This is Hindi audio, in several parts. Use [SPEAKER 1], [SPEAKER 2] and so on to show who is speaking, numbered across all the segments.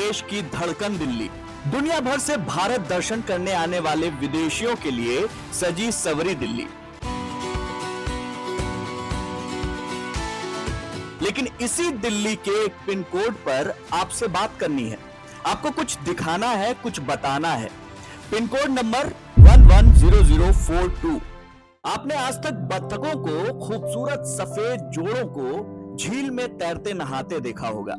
[SPEAKER 1] देश की धड़कन दिल्ली। दुनिया भर से भारत दर्शन करने आने वाले विदेशियों के लिए सजी सवरी दिल्ली। लेकिन इसी दिल्ली के एक पिन कोड पर आपसे बात करनी है, आपको कुछ दिखाना है, कुछ बताना है। Pin code number 110042। आपने आज तक बत्तखों को, खूबसूरत सफेद जोड़ों को झील में तैरते नहाते देखा होगा,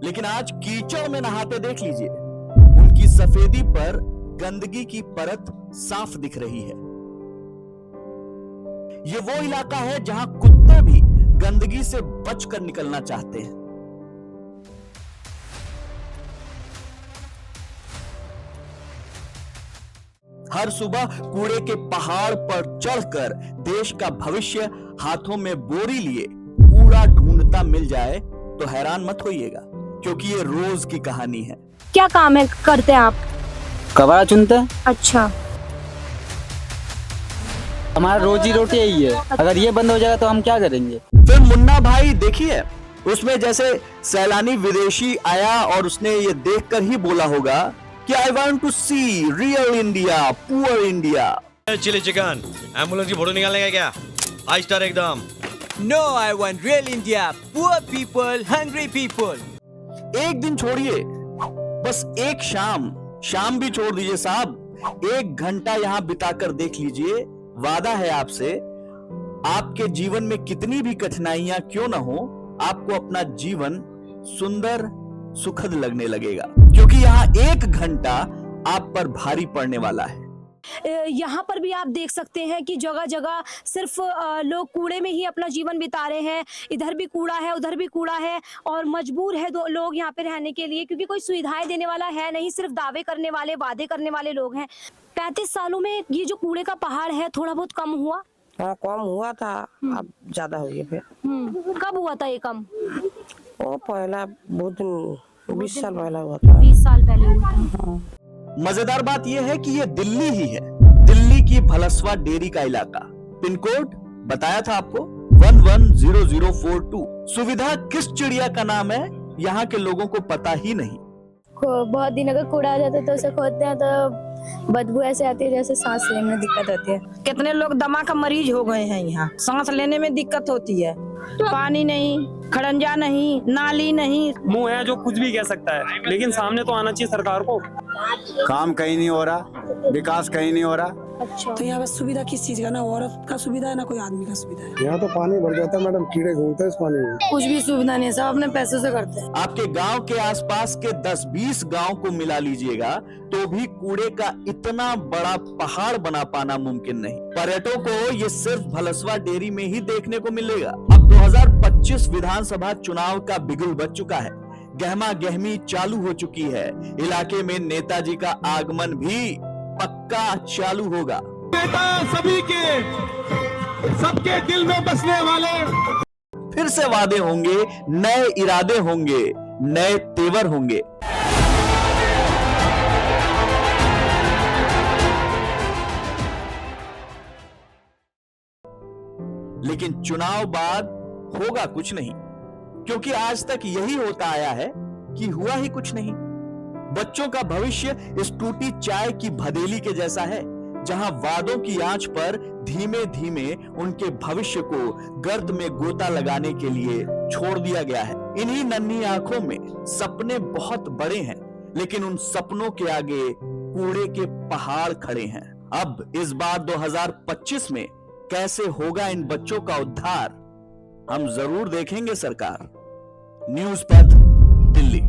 [SPEAKER 1] लेकिन आज कीचड़ में नहाते देख लीजिए। उनकी सफेदी पर गंदगी की परत साफ दिख रही है। ये वो इलाका है जहां कुत्ते भी गंदगी से बचकर निकलना चाहते हैं। हर सुबह कूड़े के पहाड़ पर चढ़कर देश का भविष्य हाथों में बोरी लिए कूड़ा ढूंढता मिल जाए तो हैरान मत होइएगा, क्योंकि ये रोज की कहानी है।
[SPEAKER 2] क्या काम है करते हैं आप?
[SPEAKER 3] कबाड़ा चुनते हैं।
[SPEAKER 2] अच्छा,
[SPEAKER 3] हमारा रोजी रोटी यही है, अगर ये बंद हो जाएगा तो हम क्या करेंगे?
[SPEAKER 1] फिर मुन्ना भाई देखिए, उसमें जैसे सैलानी विदेशी आया और उसने ये देखकर ही बोला होगा कि I want to see real India, poor India.
[SPEAKER 4] Chilli chicken ambulance की फोटो निकालने का क्या? 5 स्टार एकदम।
[SPEAKER 5] No, I want real India, poor people, hungry people.
[SPEAKER 1] एक दिन छोड़िए, बस एक शाम भी छोड़ दीजिए साहब, 1 घंटा यहां बिताकर देख लीजिए। वादा है आपसे, आपके जीवन में कितनी भी कठिनाइयां क्यों ना हो, आपको अपना जीवन सुंदर सुखद लगने लगेगा, क्योंकि यहाँ 1 घंटा आप पर भारी पड़ने वाला है।
[SPEAKER 2] यहाँ पर भी आप देख सकते हैं कि जगह जगह सिर्फ लोग कूड़े में ही अपना जीवन बिता रहे हैं। इधर भी कूड़ा है, उधर भी कूड़ा है, और मजबूर है लोग यहाँ पे रहने के लिए, क्योंकि कोई सुविधाएं देने वाला है नहीं, सिर्फ दावे करने वाले, वादे करने वाले लोग हैं। 35 सालों में ये जो कूड़े का पहाड़ है थोड़ा बहुत कम हुआ?
[SPEAKER 6] हाँ, कम हुआ था, अब ज्यादा हो गया। फिर
[SPEAKER 2] कब हुआ था ये कम?
[SPEAKER 6] वो पहला बहुत दिन, 20 साल पहले हुआ था।
[SPEAKER 2] 20 साल पहले हुआ था।
[SPEAKER 1] मजेदार बात यह है कि ये दिल्ली ही है, दिल्ली की भलसवा डेरी का इलाका। पिन कोड बताया था आपको 110042। सुविधा किस चिड़िया का नाम है, यहाँ के लोगों को पता ही नहीं।
[SPEAKER 7] बहुत दिन अगर कूड़ा आ जाता है तो उसे खोदते हैं तो बदबू ऐसे आती है जैसे सांस लेने में दिक्कत होती है।
[SPEAKER 6] कितने लोग दमा का मरीज हो गए हैं, यहाँ सांस लेने में दिक्कत होती है। पानी नहीं, खड़ंजा नहीं, नाली नहीं।
[SPEAKER 8] मुंह है जो कुछ भी कह सकता है, लेकिन सामने तो आना चाहिए सरकार को।
[SPEAKER 9] काम कहीं नहीं हो रहा, विकास कहीं नहीं हो रहा।
[SPEAKER 7] अच्छा,
[SPEAKER 6] तो यहाँ बस सुविधा किस चीज का, ना औरत का सुविधा है ना कोई आदमी का सुविधा है।
[SPEAKER 10] यहाँ तो पानी भर जाता है मैडम, कीड़े घूमते हैं इस पानी में।
[SPEAKER 6] कुछ भी सुविधा नहीं है, सब अपने पैसे से करते हैं।
[SPEAKER 1] आपके गांव के आसपास के 10-20 गांव को मिला लीजिएगा तो भी कूड़े का इतना बड़ा पहाड़ बना पाना मुमकिन नहीं। पर्यटकों को ये सिर्फ भलसवा डेरी में ही देखने को मिलेगा। अब 2025 विधानसभा चुनाव का बिगुल बज चुका है, गहमा गहमी चालू हो चुकी है। इलाके में नेताजी का आगमन भी पक्का चालू होगा।
[SPEAKER 11] नेता सभी के, सबके दिल में बसने वाले।
[SPEAKER 1] फिर से वादे होंगे, नए इरादे होंगे, नए तेवर होंगे। लेकिन चुनाव बाद होगा कुछ नहीं, क्योंकि आज तक यही होता आया है कि हुआ ही कुछ नहीं। बच्चों का भविष्य इस टूटी चाय की भदेली के जैसा है, जहां वादों की आंच पर धीमे धीमे उनके भविष्य को गर्द में गोता लगाने के लिए छोड़ दिया गया है। इन्हीं नन्ही आंखों में सपने बहुत बड़े हैं, लेकिन उन सपनों के आगे कूड़े के पहाड़ खड़े हैं। अब इस बार 2025 में कैसे होगा इन बच्चों का उद्धार, हम जरूर देखेंगे सरकार। न्यूज़ पथ, दिल्ली।